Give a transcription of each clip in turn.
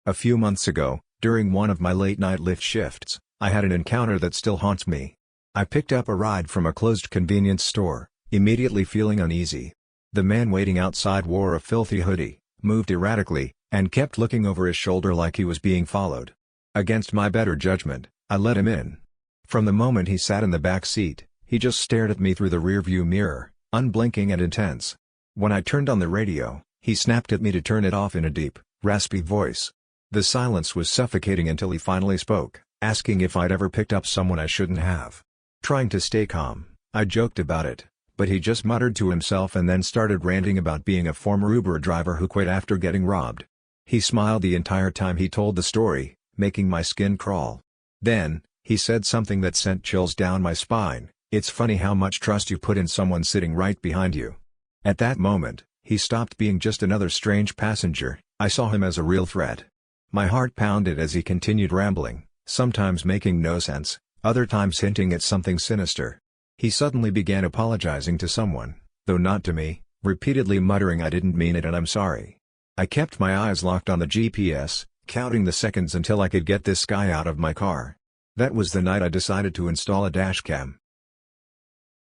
A few months ago, during one of my late-night Lyft shifts, I had an encounter that still haunts me. I picked up a ride from a closed convenience store, immediately feeling uneasy. The man waiting outside wore a filthy hoodie, moved erratically, and kept looking over his shoulder like he was being followed. Against my better judgment, I let him in. From the moment he sat in the back seat, he just stared at me through the rearview mirror, unblinking and intense. When I turned on the radio, he snapped at me to turn it off in a deep, raspy voice. The silence was suffocating until he finally spoke, asking if I'd ever picked up someone I shouldn't have. Trying to stay calm, I joked about it, but he just muttered to himself and then started ranting about being a former Uber driver who quit after getting robbed. He smiled the entire time he told the story, making my skin crawl. Then, he said something that sent chills down my spine. "It's funny how much trust you put in someone sitting right behind you." At that moment, he stopped being just another strange passenger. I saw him as a real threat. My heart pounded as he continued rambling, sometimes making no sense, other times hinting at something sinister. He suddenly began apologizing to someone, though not to me, repeatedly muttering "I didn't mean it and I'm sorry." I kept my eyes locked on the GPS, counting the seconds until I could get this guy out of my car. That was the night I decided to install a dashcam.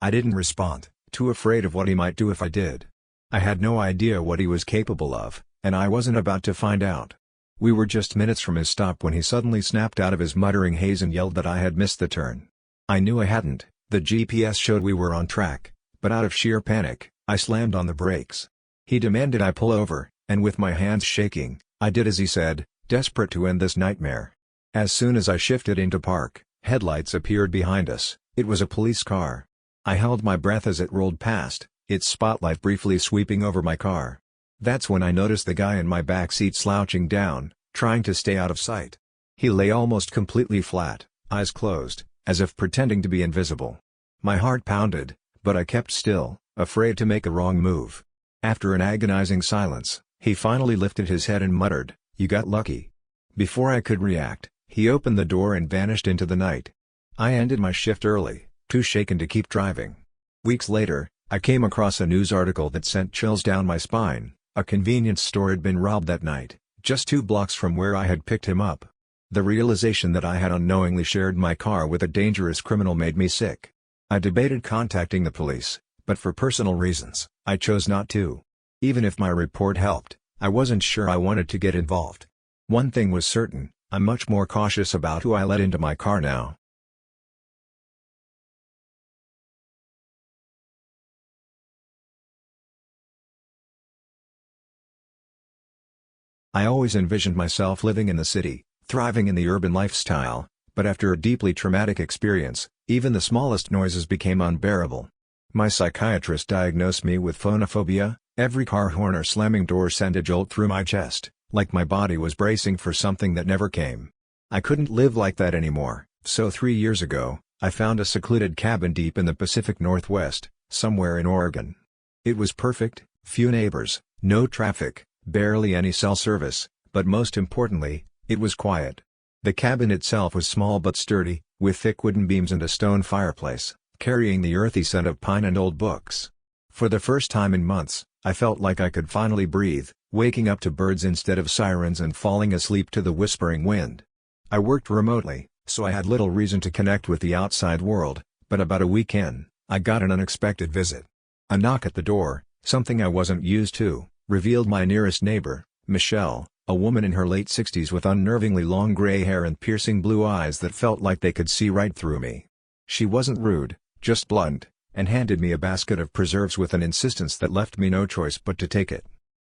I didn't respond, too afraid of what he might do if I did. I had no idea what he was capable of, and I wasn't about to find out. We were just minutes from his stop when he suddenly snapped out of his muttering haze and yelled that I had missed the turn. I knew I hadn't. The GPS showed we were on track, but out of sheer panic, I slammed on the brakes. He demanded I pull over, and with my hands shaking, I did as he said, desperate to end this nightmare. As soon as I shifted into park, headlights appeared behind us. It was a police car. I held my breath as it rolled past, its spotlight briefly sweeping over my car. That's when I noticed the guy in my back seat slouching down, trying to stay out of sight. He lay almost completely flat, eyes closed, as if pretending to be invisible. My heart pounded, but I kept still, afraid to make a wrong move. After an agonizing silence, he finally lifted his head and muttered, "You got lucky." Before I could react, he opened the door and vanished into the night. I ended my shift early, too shaken to keep driving. Weeks later, I came across a news article that sent chills down my spine. A convenience store had been robbed that night, just 2 blocks from where I had picked him up. The realization that I had unknowingly shared my car with a dangerous criminal made me sick. I debated contacting the police, but for personal reasons, I chose not to. Even if my report helped, I wasn't sure I wanted to get involved. One thing was certain, I'm much more cautious about who I let into my car now. I always envisioned myself living in the city, thriving in the urban lifestyle, but after a deeply traumatic experience, even the smallest noises became unbearable. My psychiatrist diagnosed me with phonophobia. Every car horn or slamming door sent a jolt through my chest, like my body was bracing for something that never came. I couldn't live like that anymore, so 3 years ago, I found a secluded cabin deep in the Pacific Northwest, somewhere in Oregon. It was perfect, few neighbors, no traffic, barely any cell service, but most importantly, it was quiet. The cabin itself was small but sturdy, with thick wooden beams and a stone fireplace, carrying the earthy scent of pine and old books. For the first time in months, I felt like I could finally breathe, waking up to birds instead of sirens and falling asleep to the whispering wind. I worked remotely, so I had little reason to connect with the outside world, but about a week in, I got an unexpected visit. A knock at the door, something I wasn't used to, revealed my nearest neighbor, Michelle, a woman in her late 60s with unnervingly long gray hair and piercing blue eyes that felt like they could see right through me. She wasn't rude, just blunt, and handed me a basket of preserves with an insistence that left me no choice but to take it.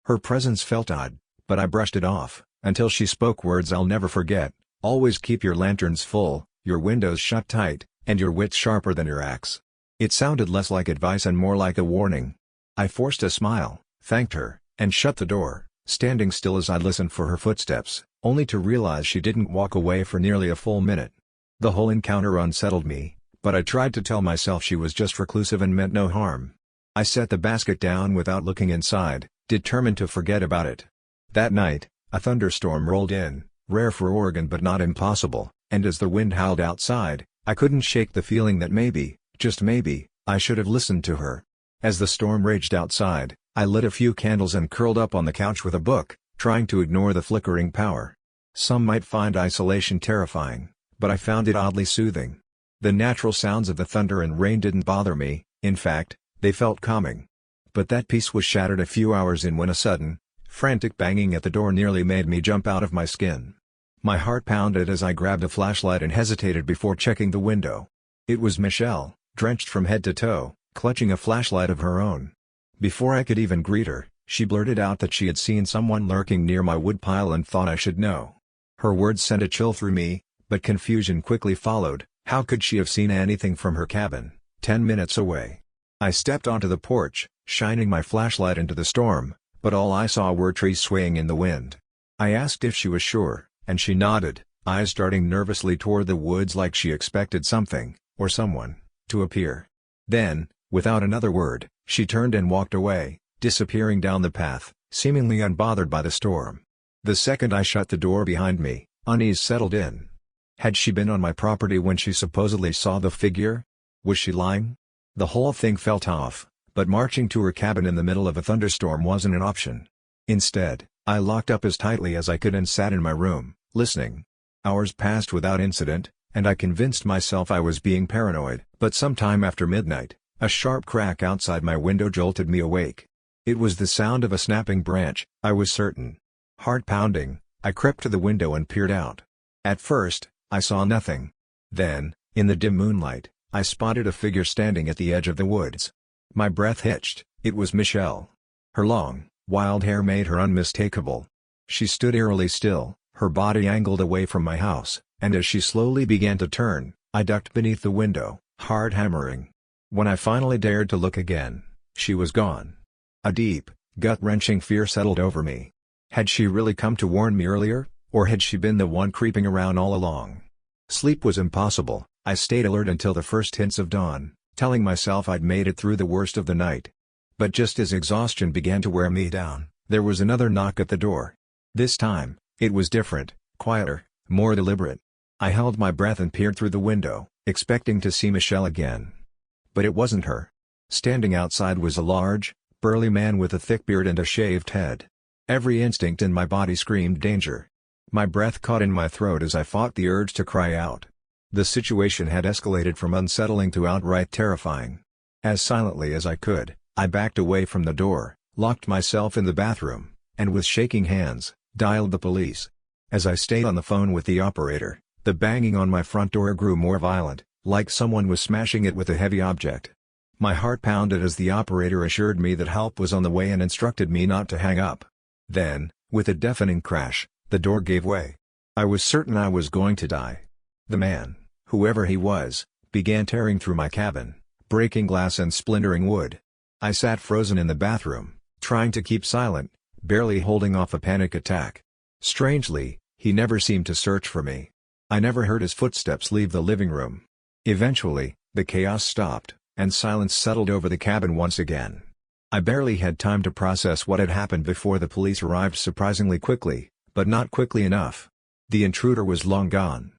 Her presence felt odd, but I brushed it off, until she spoke words I'll never forget: "Always keep your lanterns full, your windows shut tight, and your wits sharper than your axe." It sounded less like advice and more like a warning. I forced a smile, thanked her, and shut the door, standing still as I listened for her footsteps, only to realize she didn't walk away for nearly a full minute. The whole encounter unsettled me, but I tried to tell myself she was just reclusive and meant no harm. I set the basket down without looking inside, determined to forget about it. That night, a thunderstorm rolled in, rare for Oregon but not impossible, and as the wind howled outside, I couldn't shake the feeling that maybe, just maybe, I should have listened to her. As the storm raged outside, I lit a few candles and curled up on the couch with a book, trying to ignore the flickering power. Some might find isolation terrifying, but I found it oddly soothing. The natural sounds of the thunder and rain didn't bother me, in fact, they felt calming. But that peace was shattered a few hours in when a sudden, frantic banging at the door nearly made me jump out of my skin. My heart pounded as I grabbed a flashlight and hesitated before checking the window. It was Michelle, drenched from head to toe, clutching a flashlight of her own. Before I could even greet her, she blurted out that she had seen someone lurking near my woodpile and thought I should know. Her words sent a chill through me, but confusion quickly followed. How could she have seen anything from her cabin, 10 minutes away? I stepped onto the porch, shining my flashlight into the storm, but all I saw were trees swaying in the wind. I asked if she was sure, and she nodded, eyes darting nervously toward the woods like she expected something, or someone, to appear. Then, without another word, she turned and walked away, disappearing down the path, seemingly unbothered by the storm. The second I shut the door behind me, unease settled in. Had she been on my property when she supposedly saw the figure? Was she lying? The whole thing felt off, but marching to her cabin in the middle of a thunderstorm wasn't an option. Instead, I locked up as tightly as I could and sat in my room, listening. Hours passed without incident, and I convinced myself I was being paranoid. But sometime after midnight, a sharp crack outside my window jolted me awake. It was the sound of a snapping branch, I was certain. Heart pounding, I crept to the window and peered out. At first, I saw nothing. Then, in the dim moonlight, I spotted a figure standing at the edge of the woods. My breath hitched. It was Michelle. Her long, wild hair made her unmistakable. She stood eerily still, her body angled away from my house, and as she slowly began to turn, I ducked beneath the window, heart hammering. When I finally dared to look again, she was gone. A deep, gut-wrenching fear settled over me. Had she really come to warn me earlier, or had she been the one creeping around all along? Sleep was impossible. I stayed alert until the first hints of dawn, telling myself I'd made it through the worst of the night. But just as exhaustion began to wear me down, there was another knock at the door. This time, it was different, quieter, more deliberate. I held my breath and peered through the window, expecting to see Michelle again. But it wasn't her. Standing outside was a large, burly man with a thick beard and a shaved head. Every instinct in my body screamed danger. My breath caught in my throat as I fought the urge to cry out. The situation had escalated from unsettling to outright terrifying. As silently as I could, I backed away from the door, locked myself in the bathroom, and with shaking hands, dialed the police. As I stayed on the phone with the operator, the banging on my front door grew more violent, like someone was smashing it with a heavy object. My heart pounded as the operator assured me that help was on the way and instructed me not to hang up. Then, with a deafening crash, the door gave way. I was certain I was going to die. The man, whoever he was, began tearing through my cabin, breaking glass and splintering wood. I sat frozen in the bathroom, trying to keep silent, barely holding off a panic attack. Strangely, he never seemed to search for me. I never heard his footsteps leave the living room. Eventually, the chaos stopped, and silence settled over the cabin once again. I barely had time to process what had happened before the police arrived surprisingly quickly, but not quickly enough. The intruder was long gone.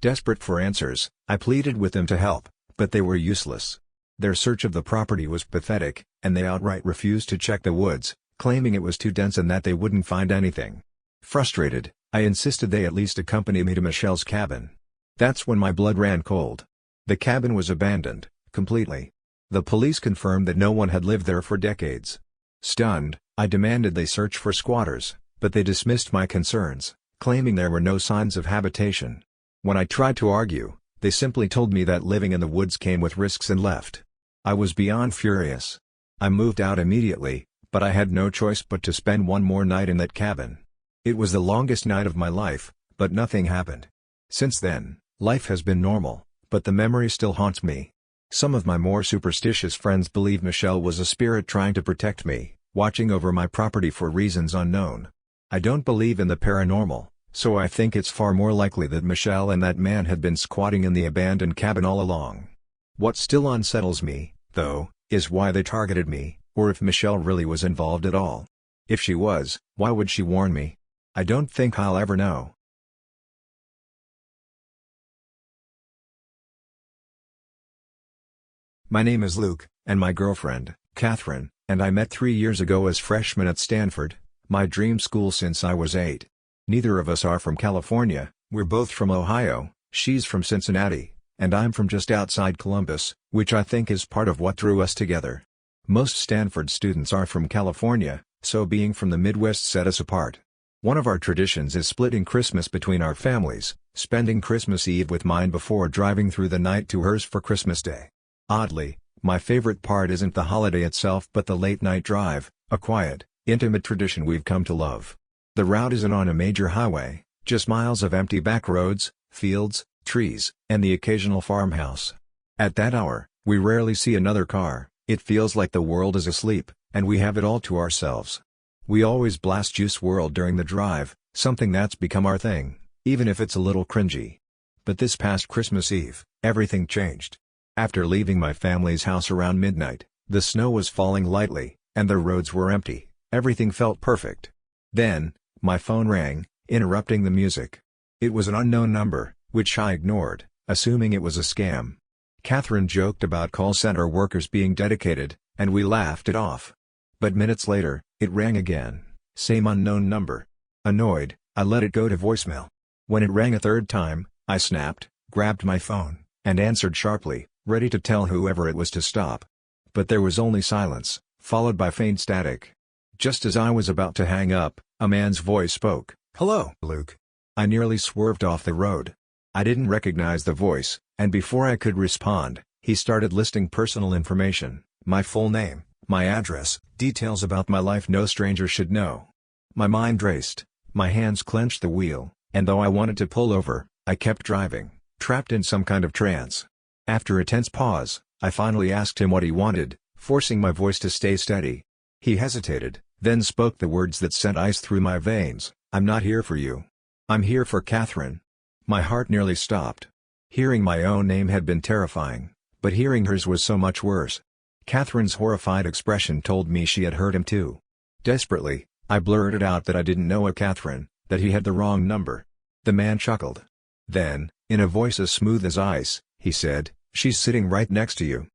Desperate for answers, I pleaded with them to help, but they were useless. Their search of the property was pathetic, and they outright refused to check the woods, claiming it was too dense and that they wouldn't find anything. Frustrated, I insisted they at least accompany me to Michelle's cabin. That's when my blood ran cold. The cabin was abandoned, completely. The police confirmed that no one had lived there for decades. Stunned, I demanded they search for squatters, but they dismissed my concerns, claiming there were no signs of habitation. When I tried to argue, they simply told me that living in the woods came with risks and left. I was beyond furious. I moved out immediately, but I had no choice but to spend one more night in that cabin. It was the longest night of my life, but nothing happened. Since then, life has been normal, but the memory still haunts me. Some of my more superstitious friends believe Michelle was a spirit trying to protect me, watching over my property for reasons unknown. I don't believe in the paranormal, so I think it's far more likely that Michelle and that man had been squatting in the abandoned cabin all along. What still unsettles me, though, is why they targeted me, or if Michelle really was involved at all. If she was, why would she warn me? I don't think I'll ever know. My name is Luke, and my girlfriend, Catherine, and I met 3 years ago as freshmen at Stanford, my dream school since I was 8. Neither of us are from California, we're both from Ohio, she's from Cincinnati, and I'm from just outside Columbus, which I think is part of what drew us together. Most Stanford students are from California, so being from the Midwest set us apart. One of our traditions is splitting Christmas between our families, spending Christmas Eve with mine before driving through the night to hers for Christmas Day. Oddly, my favorite part isn't the holiday itself but the late-night drive, a quiet, intimate tradition we've come to love. The route isn't on a major highway, just miles of empty back roads, fields, trees, and the occasional farmhouse. At that hour, we rarely see another car, it feels like the world is asleep, and we have it all to ourselves. We always blast Juice WRLD during the drive, something that's become our thing, even if it's a little cringy. But this past Christmas Eve, everything changed. After leaving my family's house around midnight, the snow was falling lightly, and the roads were empty, everything felt perfect. Then, my phone rang, interrupting the music. It was an unknown number, which I ignored, assuming it was a scam. Catherine joked about call center workers being dedicated, and we laughed it off. But minutes later, it rang again, same unknown number. Annoyed, I let it go to voicemail. When it rang a third time, I snapped, grabbed my phone, and answered sharply, ready to tell whoever it was to stop. But there was only silence, followed by faint static. Just as I was about to hang up, a man's voice spoke. "Hello, Luke." I nearly swerved off the road. I didn't recognize the voice, and before I could respond, he started listing personal information, my full name, my address, details about my life no stranger should know. My mind raced, my hands clenched the wheel, and though I wanted to pull over, I kept driving, trapped in some kind of trance. After a tense pause, I finally asked him what he wanted, forcing my voice to stay steady. He hesitated, then spoke the words that sent ice through my veins. "I'm not here for you. I'm here for Catherine." My heart nearly stopped. Hearing my own name had been terrifying, but hearing hers was so much worse. Catherine's horrified expression told me she had heard him too. Desperately, I blurted out that I didn't know a Catherine, that he had the wrong number. The man chuckled. Then, in a voice as smooth as ice, he said, "She's sitting right next to you."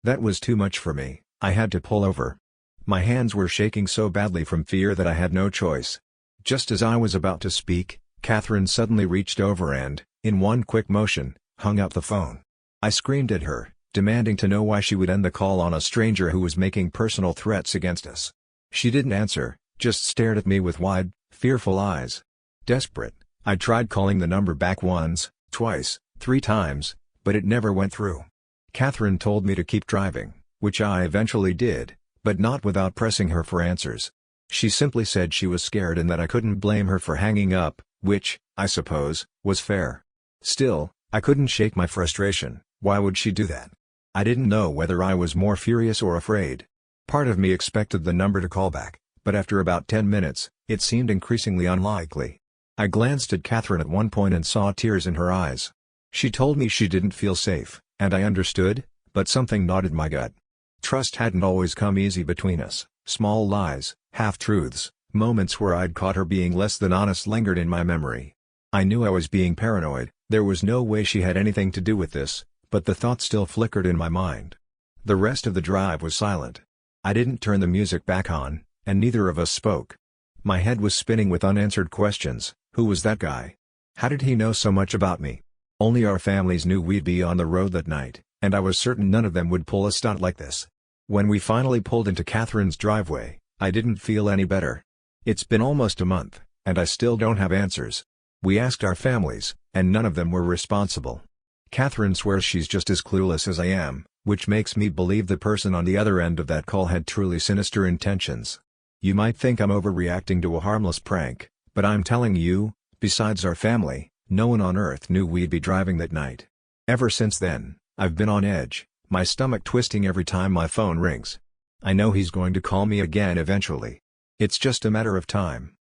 That was too much for me. I had to pull over. My hands were shaking so badly from fear that I had no choice. Just as I was about to speak, Catherine suddenly reached over and, in one quick motion, hung up the phone. I screamed at her, demanding to know why she would end the call on a stranger who was making personal threats against us. She didn't answer, just stared at me with wide, fearful eyes. Desperate, I tried calling the number back once, twice, 3 times, but it never went through. Catherine told me to keep driving, which I eventually did, but not without pressing her for answers. She simply said she was scared and that I couldn't blame her for hanging up, which, I suppose, was fair. Still, I couldn't shake my frustration. Why would she do that? I didn't know whether I was more furious or afraid. Part of me expected the number to call back, but after about 10 minutes, it seemed increasingly unlikely. I glanced at Catherine at one point and saw tears in her eyes. She told me she didn't feel safe, and I understood, but something gnawed my gut. Trust hadn't always come easy between us. Small lies, half-truths, moments where I'd caught her being less than honest lingered in my memory. I knew I was being paranoid, there was no way she had anything to do with this, but the thought still flickered in my mind. The rest of the drive was silent. I didn't turn the music back on, and neither of us spoke. My head was spinning with unanswered questions. Who was that guy? How did he know so much about me? Only our families knew we'd be on the road that night, and I was certain none of them would pull a stunt like this. When we finally pulled into Catherine's driveway, I didn't feel any better. It's been almost a month, and I still don't have answers. We asked our families, and none of them were responsible. Catherine swears she's just as clueless as I am, which makes me believe the person on the other end of that call had truly sinister intentions. You might think I'm overreacting to a harmless prank, but I'm telling you, besides our family, no one on earth knew we'd be driving that night. Ever since then, I've been on edge, my stomach twisting every time my phone rings. I know he's going to call me again eventually. It's just a matter of time.